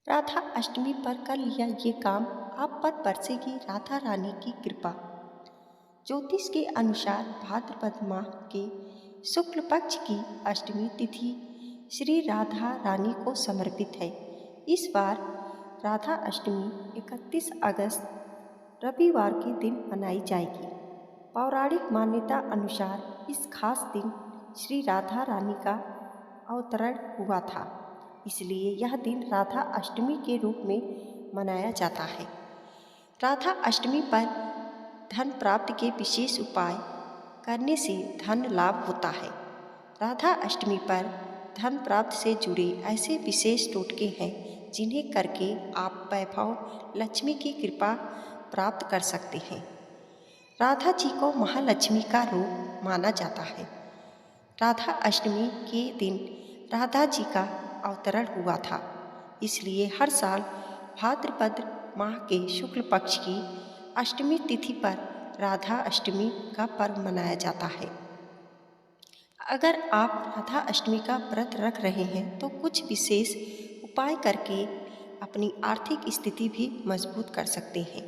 राधा अष्टमी पर कर लिया ये काम, आप पर बरसेगी राधा रानी की कृपा। ज्योतिष के अनुसार भाद्रपद माह के शुक्ल पक्ष की अष्टमी तिथि श्री राधा रानी को समर्पित है। इस बार राधा अष्टमी 31 अगस्त रविवार के दिन मनाई जाएगी। पौराणिक मान्यता अनुसार इस खास दिन श्री राधा रानी का अवतरण हुआ था, इसलिए यह दिन राधा अष्टमी के रूप में मनाया जाता है। राधा अष्टमी पर धन प्राप्ति के विशेष उपाय करने से धन लाभ होता है। राधा अष्टमी पर धन प्राप्ति से जुड़े ऐसे विशेष टोटके हैं जिन्हें करके आप वैभव लक्ष्मी की कृपा प्राप्त कर सकते हैं। राधा जी को महालक्ष्मी का रूप माना जाता है। राधा अष्टमी के दिन राधा जी का अवतरण हुआ था, इसलिए हर साल भाद्रपद माह के शुक्ल पक्ष की अष्टमी तिथि पर राधा अष्टमी का पर्व मनाया जाता है। अगर आप राधा अष्टमी का व्रत रख रहे हैं तो कुछ विशेष उपाय करके अपनी आर्थिक स्थिति भी मजबूत कर सकते हैं।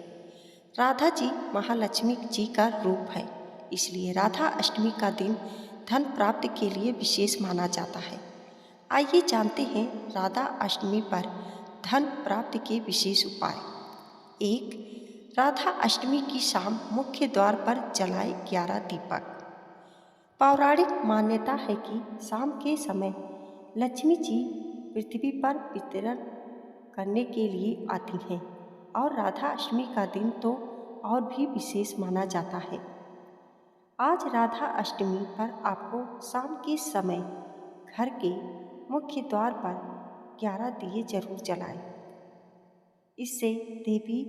राधा जी महालक्ष्मी जी का रूप है, इसलिए राधा अष्टमी का दिन धन प्राप्ति के लिए विशेष माना जाता है। आइए जानते हैं राधा अष्टमी पर धन प्राप्ति के विशेष उपाय। 1. राधा अष्टमी की शाम मुख्य द्वार पर जलाए 11 दीपक। पौराणिक मान्यता है कि शाम के समय लक्ष्मी जी पृथ्वी पर वितरण करने के लिए आती हैं और राधा अष्टमी का दिन तो और भी विशेष माना जाता है। आज राधा अष्टमी पर आपको शाम के समय घर के मुख्य द्वार पर 11 दिए जरूर जलाएं। इससे देवी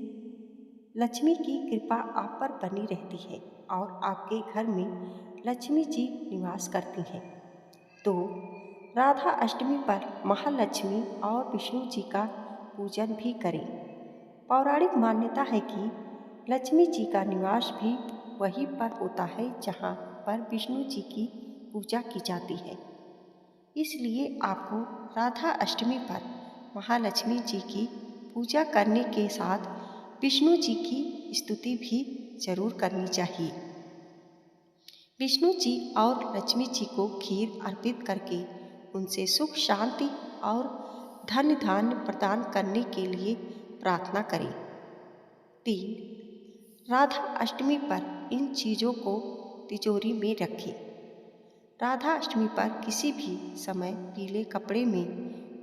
लक्ष्मी की कृपा आप पर बनी रहती है और आपके घर में लक्ष्मी जी निवास करती हैं। तो राधा अष्टमी पर महालक्ष्मी और विष्णु जी का पूजन भी करें। पौराणिक मान्यता है कि लक्ष्मी जी का निवास भी वहीं पर होता है जहाँ पर विष्णु जी की पूजा की जाती है। इसलिए आपको राधा अष्टमी पर महालक्ष्मी जी की पूजा करने के साथ विष्णु जी की स्तुति भी जरूर करनी चाहिए। विष्णु जी और लक्ष्मी जी को खीर अर्पित करके उनसे सुख शांति और धन धान्य प्रदान करने के लिए प्रार्थना करें। 3. राधा अष्टमी पर इन चीज़ों को तिजोरी में रखें। राधा अष्टमी पर किसी भी समय पीले कपड़े में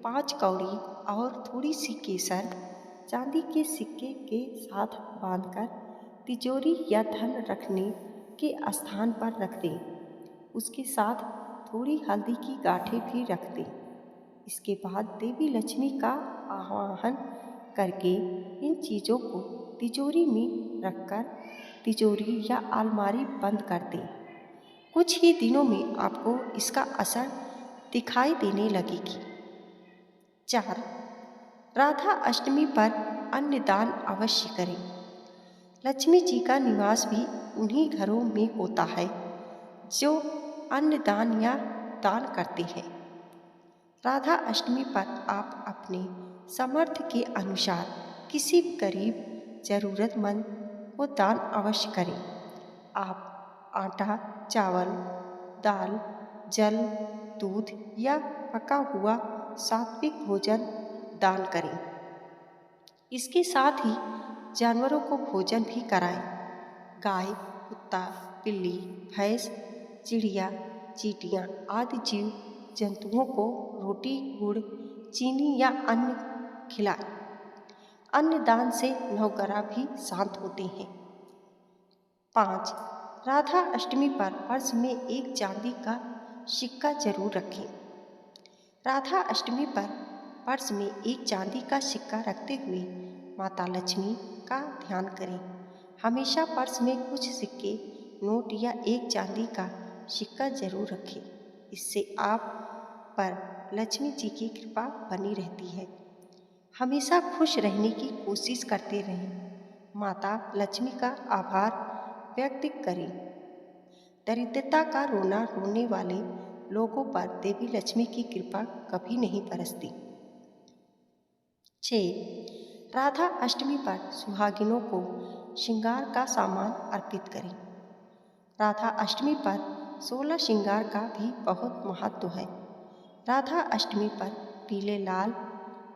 5 कौड़ी और थोड़ी सी केसर चांदी के सिक्के के साथ बांधकर तिजोरी या धन रखने के स्थान पर रख दें। उसके साथ थोड़ी हल्दी की गांठें भी रख दें। इसके बाद देवी लक्ष्मी का आवाहन करके इन चीज़ों को तिजोरी में रखकर तिजोरी या अलमारी बंद कर दें। कुछ ही दिनों में आपको इसका असर दिखाई देने लगेगी। 4. राधा अष्टमी पर अन्नदान अवश्य करें। लक्ष्मी जी का निवास भी उन्हीं घरों में होता है जो अन्नदान या दान करते हैं। राधा अष्टमी पर आप अपने सामर्थ्य के अनुसार किसी गरीब जरूरतमंद को दान अवश्य करें। आप आटा, चावल, दाल, जल, दूध या पका हुआ सात्विक भोजन दान करें। इसके साथ ही जानवरों को भोजन भी कराएं। गाय, कुत्ता, बिल्ली, भैंस, चिड़िया, चींटियाँ आदि जीव जंतुओं को रोटी, गुड़, चीनी या अन्न खिलाएं। अन्नदान से नवग्रह भी शांत होते हैं। 5. राधा अष्टमी पर पर्स में एक चांदी का सिक्का जरूर रखें। राधा अष्टमी पर पर्स में एक चांदी का सिक्का रखते हुए माता लक्ष्मी का ध्यान करें। हमेशा पर्स में कुछ सिक्के, नोट या एक चांदी का सिक्का जरूर रखें। इससे आप पर लक्ष्मी जी की कृपा बनी रहती है। हमेशा खुश रहने की कोशिश करते रहें। माता लक्ष्मी का आभार व्यक्त करें। दरिद्रता का रोना रोने वाले लोगों पर देवी लक्ष्मी की कृपा कभी नहीं बरसती। 6. राधा अष्टमी पर सुहागिनों को श्रृंगार का सामान अर्पित करें। राधा अष्टमी पर 16 श्रृंगार का भी बहुत महत्व है। राधा अष्टमी पर पीले, लाल,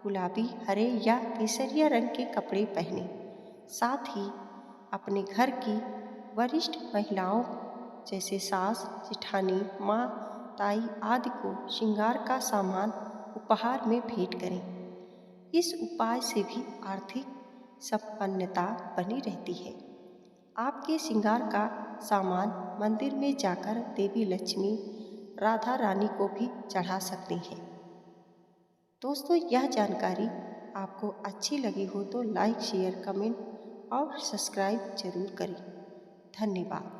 गुलाबी, हरे या केसरिया रंग के कपड़े पहने। साथ ही अपने घर की वरिष्ठ महिलाओं जैसे सास, जेठानी, माँ, ताई आदि को श्रृंगार का सामान उपहार में भेंट करें। इस उपाय से भी आर्थिक संपन्नता बनी रहती है। आपके श्रृंगार का सामान मंदिर में जाकर देवी लक्ष्मी, राधा रानी को भी चढ़ा सकते हैं। दोस्तों, यह जानकारी आपको अच्छी लगी हो तो लाइक, शेयर, कमेंट और सब्सक्राइब जरूर करें। धन्यवाद।